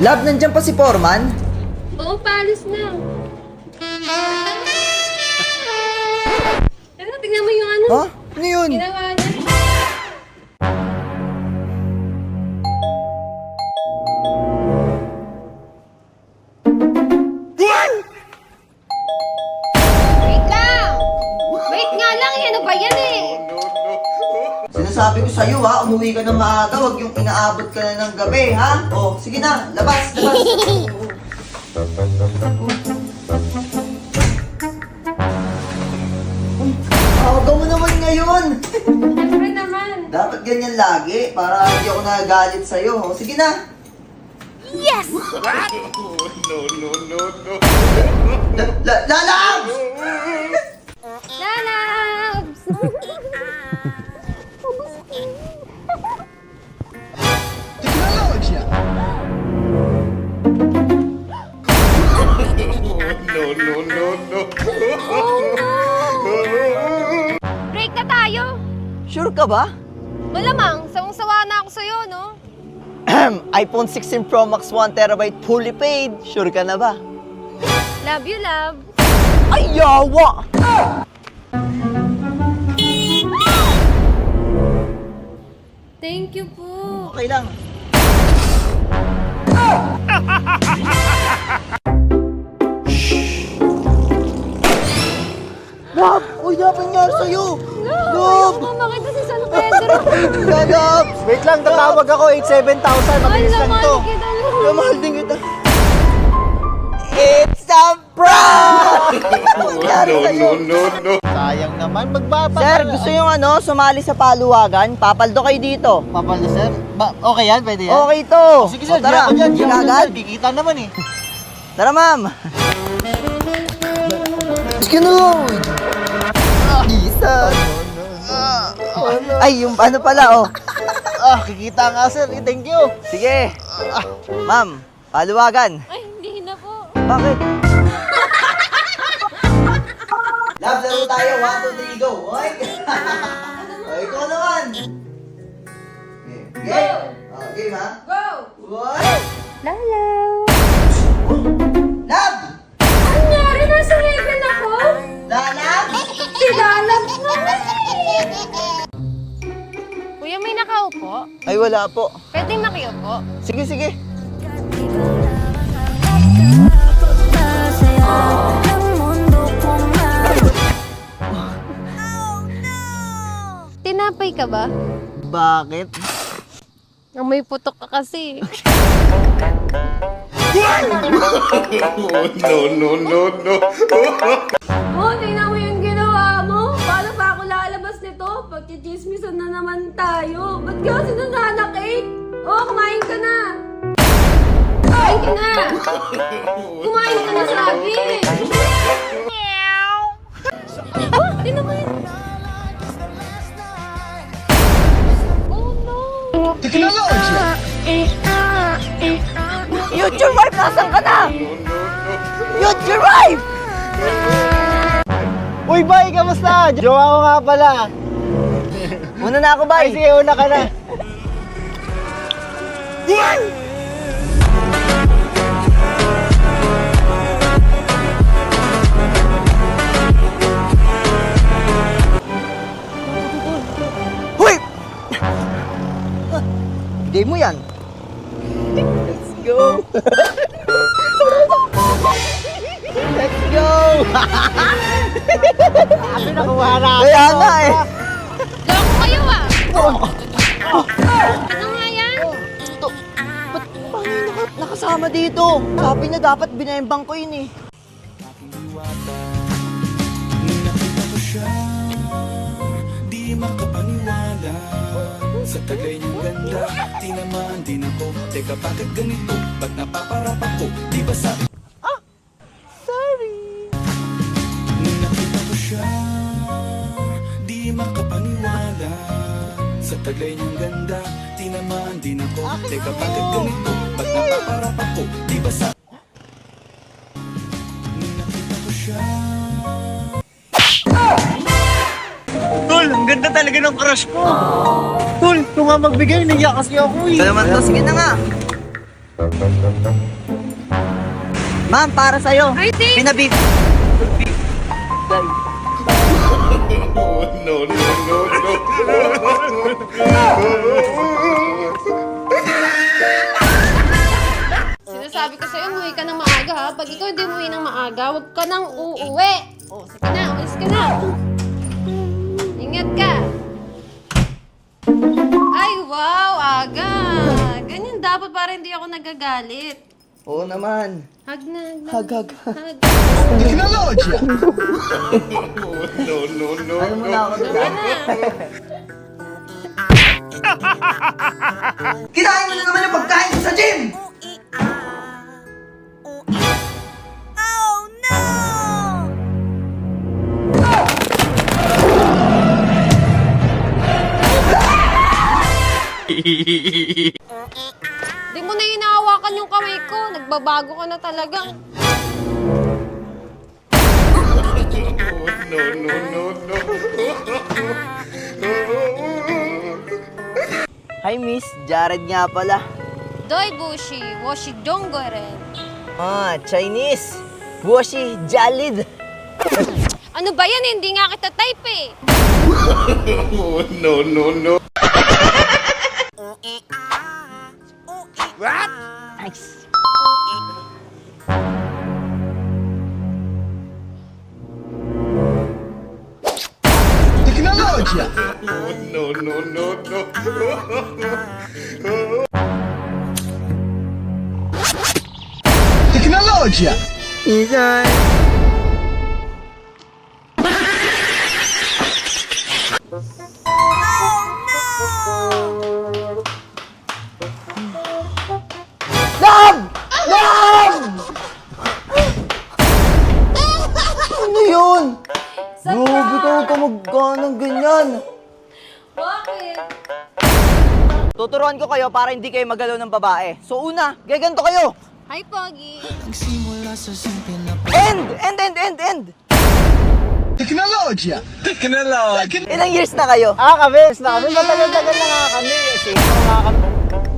Love, nandyan pa si Foreman? Oo, paalis na. Ano, tingnan mo yung ano. Ha? Ano yun? Ginawa niya. Wait lang! Wait nga lang, ano ba yan eh? Sinasabi ko sa'yo ha, umuwi ka ng maaga, huwag yung inaabot ka na ng gabi ha. Oh, sige na, labas, labas. Aga mo naman ngayon. Siyempre naman. Dapat ganyan lagi, para hindi ako nagagalit sa'yo. Oh, sige na. Yes! Lalabs! Lalabs! Break na tayo! Sure ka ba? Malamang, sawang-sawa na ako sa'yo, no? iPhone 16 Pro Max 1TB fully paid. Sure ka na ba? Love you, love. Ay, yawa! Thank you po. Okay lang. Love! Uy, dapat nangyari sa'yo! Ayaw ko makita si San Pedro. Love! Wait lang, tatawag ako, 87,000, mabilis lang to. Kita Kaya mahal din kita. It's a prank! Nangyari sa'yo. Sayang naman, magbabaka. Sir, gusto yung sumali sa paluwagan? Papaldo kayo dito. Papal na, sir? Okay yan, pwede yan? Okay to. Sige, sir, O, tara, di ako dyan, di ako dyan, agad. sir. Kikita naman eh. Tara, ma'am. Sige na. Jesus. Ay, yung ano pala, oh. Kikita nga, sir. Thank you. Sige. Ma'am, paluwagan. Ay, hindi na po. Bakit? Love, laro tayo. 1, 2, 3, go. Okay? Okay, ikaw naman. Game. Game, ha? Go! One. Lalo! Love! Ano nangyari? Nasa heaven ako? Lalab! Si Lalab naman eh! Kuya, may nakaupo? Ay, wala po. Pwede makiupo? Sige, sige. Tinapay ka ba? Bakit? May putok ka kasi. Oh, tingnan mo yung ginawa mo. Paano pa ako lalabas nito? Pagkichismisan na naman tayo. Ba't ka kasi nananakit? Oh, kumain ka na. Kumain ka na. Kumain ka na, sabi. Oh, tingnan mo yun. Oh, no. Future wife, nasan ka na? Future wife! Uy, bye, kamusta? Jowa ko nga pala. Una na ako, Ay, bye. sige, una ka na. Hoy! Bigay mo yan. Let's go! Let's go! Sabi na kuha na ako. Kaya nga eh. Loko kayo ah. Ano nga yan? Ba't paano nakasama dito? Sabi na dapat binembang ko yun eh. Nakita ko siya, di makapaniwala. Sa tagay niyang ganda, tinamaan din ako. Teka, bakit ganito? Ba't napaparap ako? Di ba sabi? Sorry. Nakita ko siya, di makapaniwala. Sa tagay niyang ganda, tinamaan din ako. Teka, bakit ganito? Ba't napaparap ako? Di ba sabi? Nakita ko siya. Tol, ang ganda talaga ng crush ko. Tol, kung nga magbigay, naiyak kasi ako eh. Ito naman to, sige na nga. Ma'am, para sa'yo. Ay, thank- Pinabib. Sinasabi ko sa'yo, umuwi ka ng maaga ha. Pag ikaw hindi umuwi ng maaga, huwag ka nang uuwi. O, sige na, umalis ka na. Ingat ka. Ay, wow, aga. Ganyan dapat para hindi ako nagagalit. Oo naman. Hug na, Hag, hag. hug. Ano mo na ako doon? Tara na. Kinain mo na naman yung pagkain ko sa gym! Di mo na hinahawakan yung kamay ko. Nagbabago ka na talaga. Hi miss, Jared nga pala. Doy Bushi, Washi Donggoren. Ah, Chinese. Washi Jalid. Ano ba yan? Hindi nga kita type eh. Nice. Lab! Lab! Ano yun? Grabe ka, huwag ka magganang ganyan. Bakit? Tuturuan ko kayo para hindi kayo magalaw ng babae. So una, gaganto kayo. Hi, Pogi. End! Ilang years na kayo? Kami na kami. Matagal-tagal na nga kami. Safe na nga kami.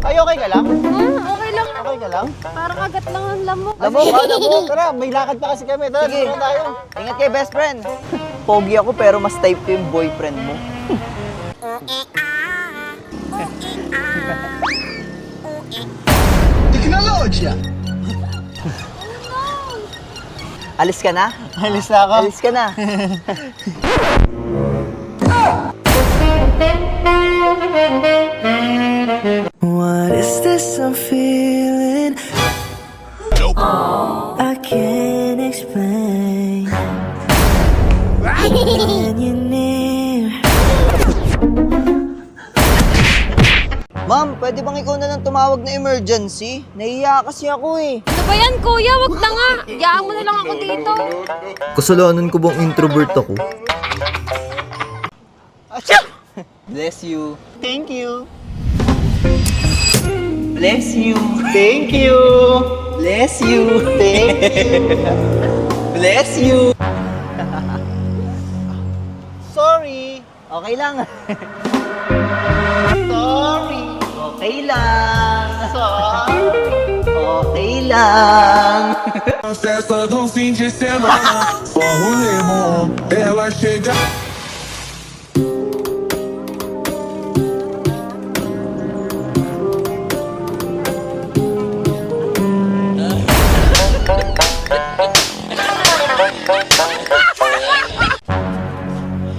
Ay, okay ka lang? Okay lang. Okay ka lang? Parang agat lang ang lamok. Lamok. Tara, may lakad pa kasi kami. Tara, Sige. dito na tayo. Ingat kayo, best friend. Pogi ako pero mas type ko yung boyfriend mo. Alis ka na? Alis na ako. Alis ka na. What is this I'm feeling? I can't explain. When you're near. Ma'am, pwede bang ikaw na lang tumawag na emergency? Nahiya kasi ako eh. Ano ba yan, kuya? Wag na nga. Iyaan mo na lang ako dito. Kasalanan ko bang introvert ako? Bless you. Thank you. Bless you. Thank you. Bless you. Thank you. Bless you. Sorry. Okay lang. Sorry. Okay lang. Sorry. Okay lang. A festa do fim de semana, só rolê bom, ela chega.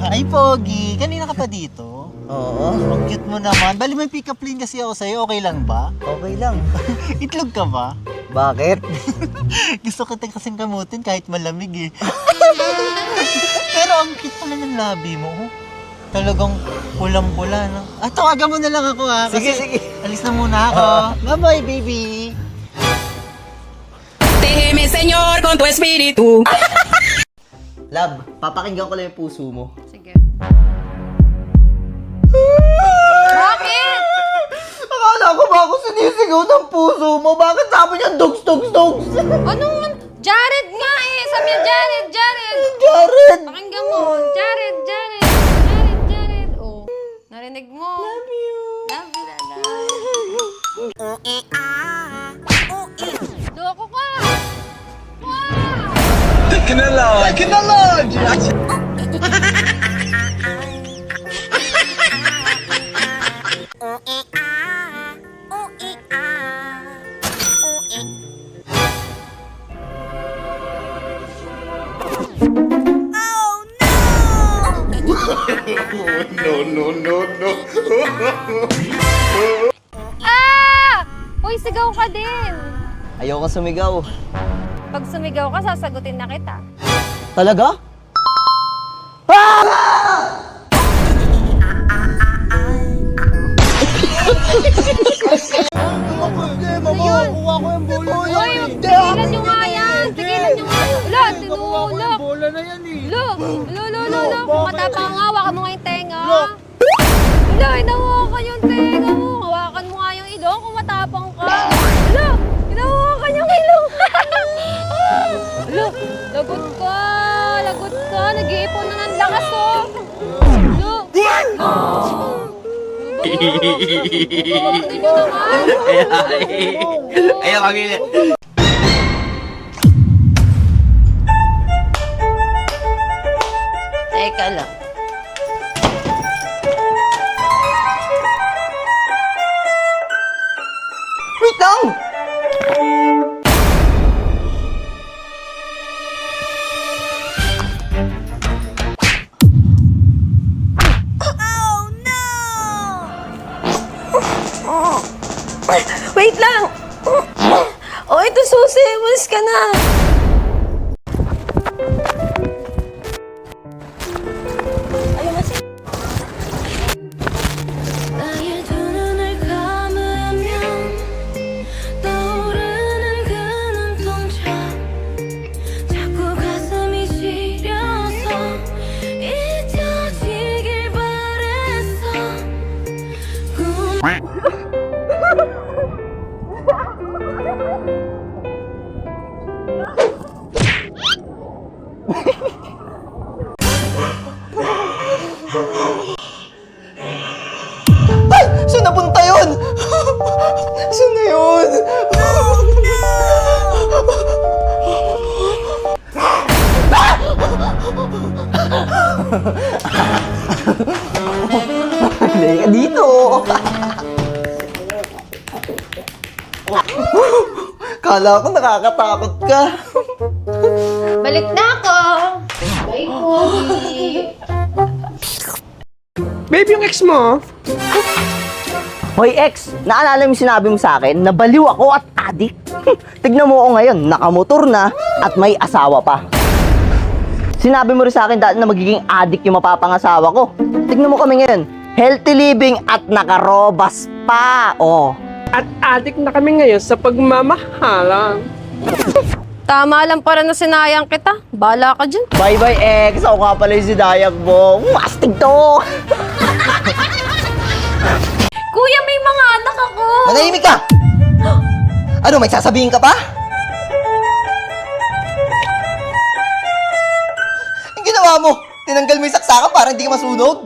Ay, Pogi. Kanina ka pa dito? Oo. Ang cute mo naman. Bali may pick-up line kasi ako sa'yo. Okay lang ba? Okay lang. Itlog ka ba? Bakit? Gusto kita kasing kamutin kahit malamig eh. Pero ang cute pala ng labi mo. Oh. Talagang pulang-pula, no? Ah, tawagan mo na lang ako ha. Sige, Kasi sige. alis na muna ako. Bye-bye, baby. Déjeme, Señor, con tu espíritu. Lab, papakinggan ko lang yung puso mo. Sige. Bakit? Akala ko ba ako sinisigaw ng puso mo? Bakit sabi niya dogs? Anong Jared nga eh. Sabi niya Jared. Jared! Pakinggan mo. Jared. Oh, narinig mo. Love you. Love you. Ah! Uy, sigaw ka din. Ayoko sumigaw. Pag sumigaw ka, sasagutin na kita. Talaga? Uy, tigilan nyo nga yan! Tigilan nyo nga yan! Lo, tinulog! Bola na yan eh! Lo! Kung matapang nga, hawakan mo nga yung tenga! Lo, hinawakan yung tenga mo! Hawakan mo nga yung ilong kung matapang ka! Lo, hinawakan yung ilong! Lo, lagot ka! Lagot ka! Nag-iipon na ng lakas oh! Lo! Hindi nyo naman! Ayaw kami. Teka lang. Wait lang! Wait lang! Oh, ito susi! Umalis ka na! 나의 두 눈을 감으면 떠오르는 그 눈동자 자꾸 가슴이 시려서 잊혀지길 바랬어 Ay! Saan napunta yun? Saan na yun? Hindi ka dito. Kala ko nakakatakot ka. Balik na ako! Bye, Pogi! Babe, yung ex mo, Hoy ex, naalala mo yung sinabi mo sa akin na baliw ako at adik? Tignan mo ako ngayon, nakamotor na at may asawa pa. Sinabi mo rin sa akin dati na magiging adik yung mapapangasawa ko. Tignan mo kami ngayon, healthy living at nakarobas pa. Oh. at adik na kami ngayon sa pagmamahalan. Tama lang para na sinayang kita. Bala ka dyan. Bye-bye ex, ako nga pala yung si Dayak mo. Mastig to! Kuya, may mga anak ako! Manahimik ka! Ano, may sasabihin ka pa? Ang ginawa mo, tinanggal mo yung saksakan para hindi ka masunog?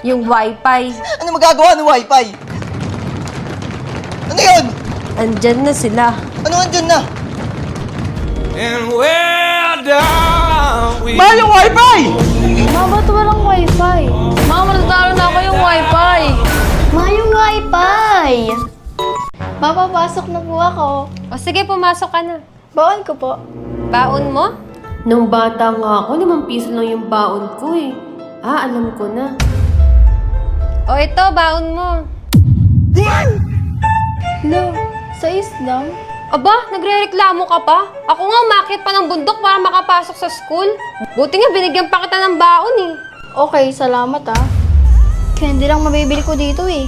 Yung wifi. Ano magagawa ng wifi? Ano yun? Andyan na sila. Ano andyan na? And we're down with Mahal yung wifi! Ma, ba't walang wifi? Ma, matatalo na ako yung wifi. Ma, yung wifi! Papapasok na po ako. O sige, pumasok ka na. Baon ko po. Baon mo? Nung bata nga ako, 5 piso lang yung baon ko eh. Ah, alam ko na. O ito, baon mo. No, sa Islam? Aba, nagre-reklamo ka pa? Ako nga umakyat pa ng bundok para makapasok sa school. Buti nga binigyan pa kita ng baon eh. Okay, salamat ah. Candy lang mabibili ko dito eh.